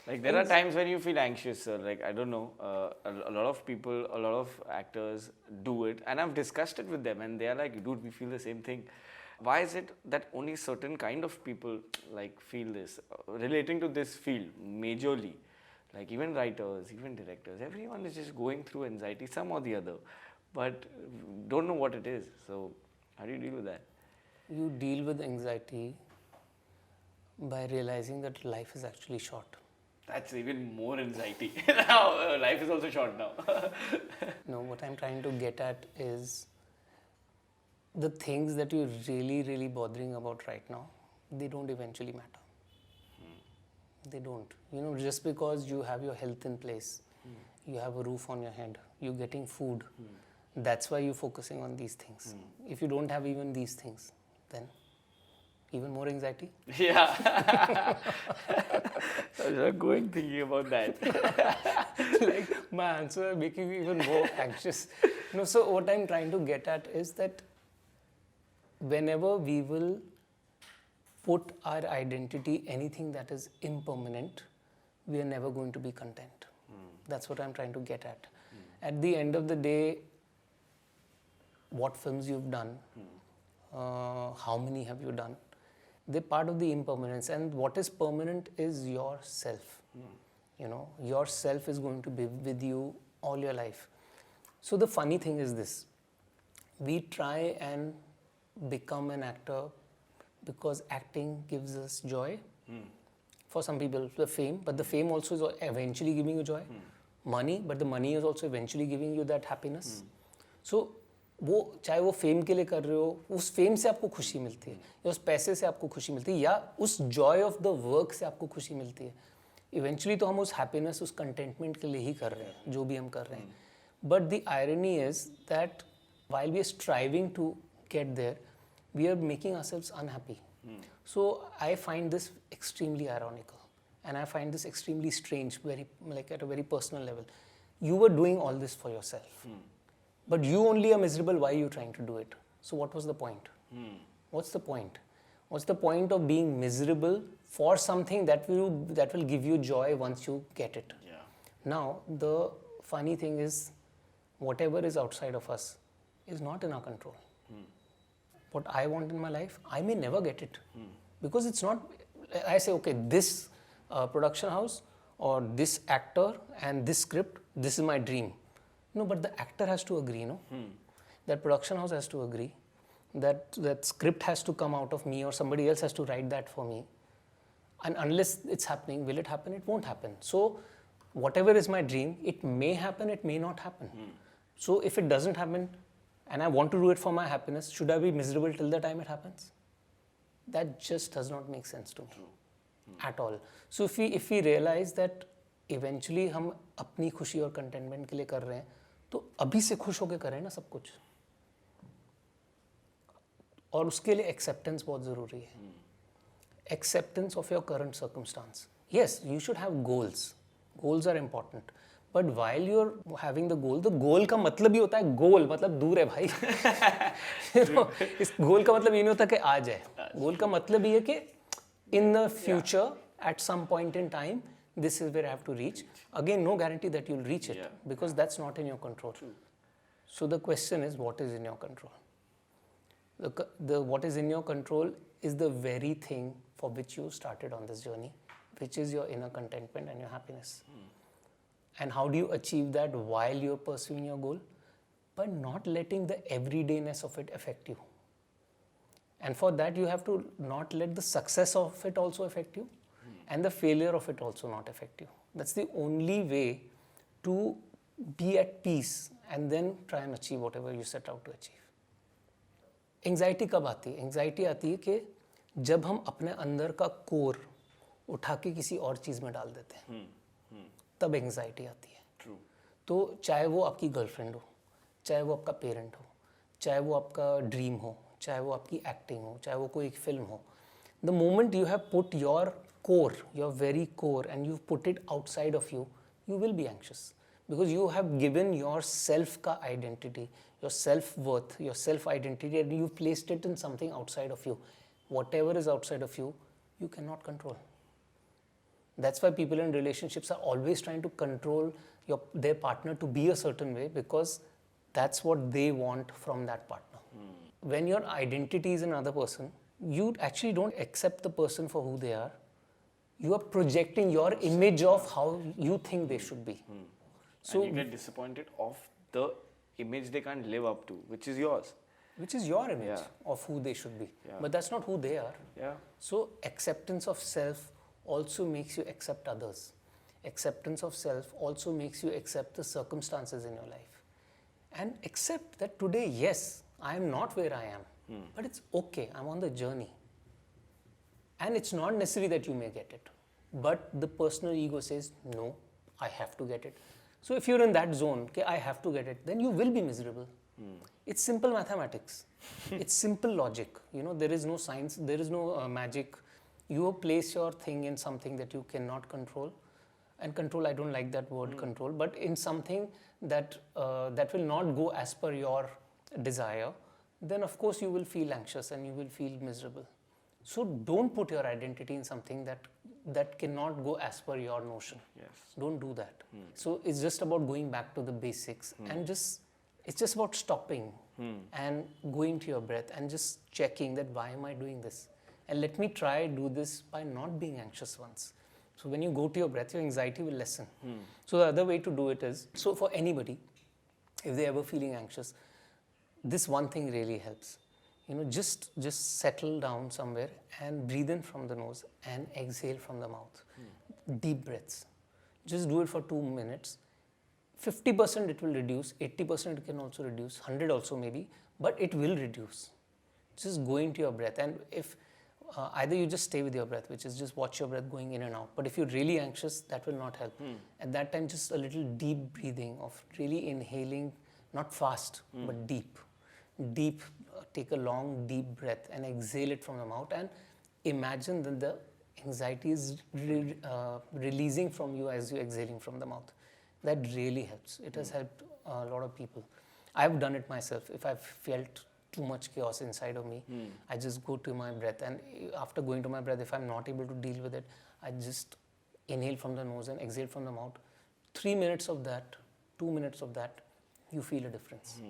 Like there are times when you feel anxious, sir. Like I don't know, a lot of people, a lot of actors do it, and I've discussed it with them, and they are like, "Dude, we feel the same thing." Why is it that only certain kind of people like feel this relating to this field majorly? Like even writers, even directors, everyone is just going through anxiety, some or the other, but don't know what it is. So how do you deal with that? You deal with anxiety by realizing that life is actually short. That's even more anxiety. Now life is also short now. No, what I'm trying to get at is the things that you're really bothering about right now, they don't eventually matter. They don't. Just because you have your health in place, you have a roof on your head, you're getting food, that's why you're focusing on these things. If you don't have even these things, then even more anxiety. Yeah. I was not going thinking about that. Like my answer making me even more anxious. So what I'm trying to get at is that whenever we will put our identity, anything that is impermanent, we are never going to be content. That's what I'm trying to get at. At the end of the day, what films you've done, how many have you done, they're part of the impermanence. And what is permanent is yourself. Yourself is going to be with you all your life. So the funny thing is this, we try and become an actor because acting gives us joy. For some people, the fame, but the fame also is eventually giving you joy. Money, but the money is also eventually giving you that happiness. So वो चाहे वो fame के लिए कर रहे हो, उस fame से आपको खुशी मिलती है या उस पैसे से आपको खुशी मिलती है या उस जॉय ऑफ द वर्क से आपको खुशी मिलती है. इवेंचुअली तो हम उस हैप्पीनेस, उस कंटेंटमेंट के लिए ही कर रहे हैं जो भी हम कर रहे हैं. But the irony is that while we are striving to get there, we are making ourselves unhappy. So I find this extremely ironical and I find this extremely strange, very like at a very personal level. You were doing all this for yourself, but you only are miserable. Why are you trying to do it? So what was the point? What's the point? What's the point of being miserable for something that will give you joy once you get it? Yeah. Now the funny thing is, whatever is outside of us is not in our control. What I want in my life, I may never get it. Because it's not, I say, okay, this production house or this actor and this script, this is my dream. No, but the actor has to agree, no? That production house has to agree. That script has to come out of me or somebody else has to write that for me. And unless it's happening, will it happen? It won't happen. So whatever is my dream, it may happen, it may not happen. So if it doesn't happen, and I want to do it for my happiness, should I be miserable till the time it happens? That just does not make sense to me at all. So if we realize that eventually हम अपनी खुशी और contentment के लिए कर रहे हैं, तो अभी से खुश होके करें ना सब कुछ. और उसके लिए acceptance बहुत ज़रूरी है. Acceptance of your current circumstance. Yes, you should have goals. Goals are important. But while you're having the goal का मतलब ही होता है goal, मतलब दूर है भाई. इस goal का मतलब ये नहीं होता कि आज है. Goal का मतलब ये है कि in the future, at some point in time, this is where I have to reach. Again, no guarantee that you'll reach it because that's not in your control. So the question is, what is in your control? What is in your control is the very thing for which you started on this journey, which is your inner contentment and your happiness. And how do you achieve that while you're pursuing your goal? By not letting the everydayness of it affect you. And for that, you have to not let the success of it also affect you and the failure of it also not affect you. That's the only way to be at peace and then try and achieve whatever you set out to achieve. Anxiety कब आती है? Anxiety आती है कि जब हम अपने अंदर का कोर उठा के किसी और चीज़ में डाल देते हैं, तब एंग्जाइटी आती है. तो चाहे वो आपकी गर्लफ्रेंड हो, चाहे वो आपका पेरेंट हो, चाहे वो आपका ड्रीम हो, चाहे वो आपकी एक्टिंग हो, चाहे वो कोई एक फिल्म हो, the moment you have put your core, your very core, and you put it outside of you, you will be anxious because you have given yourself ka identity, your self-worth, your self-identity, and you've placed it in something outside of you. Whatever is outside of you, you cannot control. That's why people in relationships are always trying to control their partner to be a certain way, because that's what they want from that partner. When your identity is another person, you actually don't accept the person for who they are. You are projecting your image of how you think they should be. So and you get disappointed of the image they can't live up to, which is yours. Which is your image of who they should be. But that's not who they are. So acceptance of self also makes you accept others. Acceptance of self also makes you accept the circumstances in your life. And accept that today, yes, I am not where I am. But it's okay, I'm on the journey. And it's not necessary that you may get it. But the personal ego says, no, I have to get it. So if you're in that zone, okay, I have to get it, then you will be miserable. It's simple mathematics. It's simple logic. You know, there is no science, there is no magic. You place your thing in something that you cannot control. And control, I don't like that word control, but in something that that will not go as per your desire, then of course you will feel anxious and you will feel miserable. So don't put your identity in something that cannot go as per your notion. Don't do that. So it's just about going back to the basics and it's just about stopping and going to your breath and just checking that why am I doing this? And let me try do this by not being anxious once. So when you go to your breath, your anxiety will lessen. So the other way to do it is, so for anybody, if they're ever feeling anxious, this one thing really helps. You know, just settle down somewhere and breathe in from the nose and exhale from the mouth. Deep breaths. Just do it for 2 minutes. 50% it will reduce, 80% it can also reduce, 100 also maybe, but it will reduce. Just go into your breath, and if either you just stay with your breath, which is just watch your breath going in and out, but if you're really anxious, that will not help. At that time, just a little deep breathing of really inhaling, not fast, but deep. Take a long deep breath and exhale it from the mouth, and imagine that the anxiety is releasing from you as you're exhaling from the mouth. That really helps. It has helped a lot of people. I've done it myself. If I've felt too much chaos inside of me, I just go to my breath, and after going to my breath, if I'm not able to deal with it, I just inhale from the nose and exhale from the mouth. 3 minutes of that, 2 minutes of that, you feel a difference.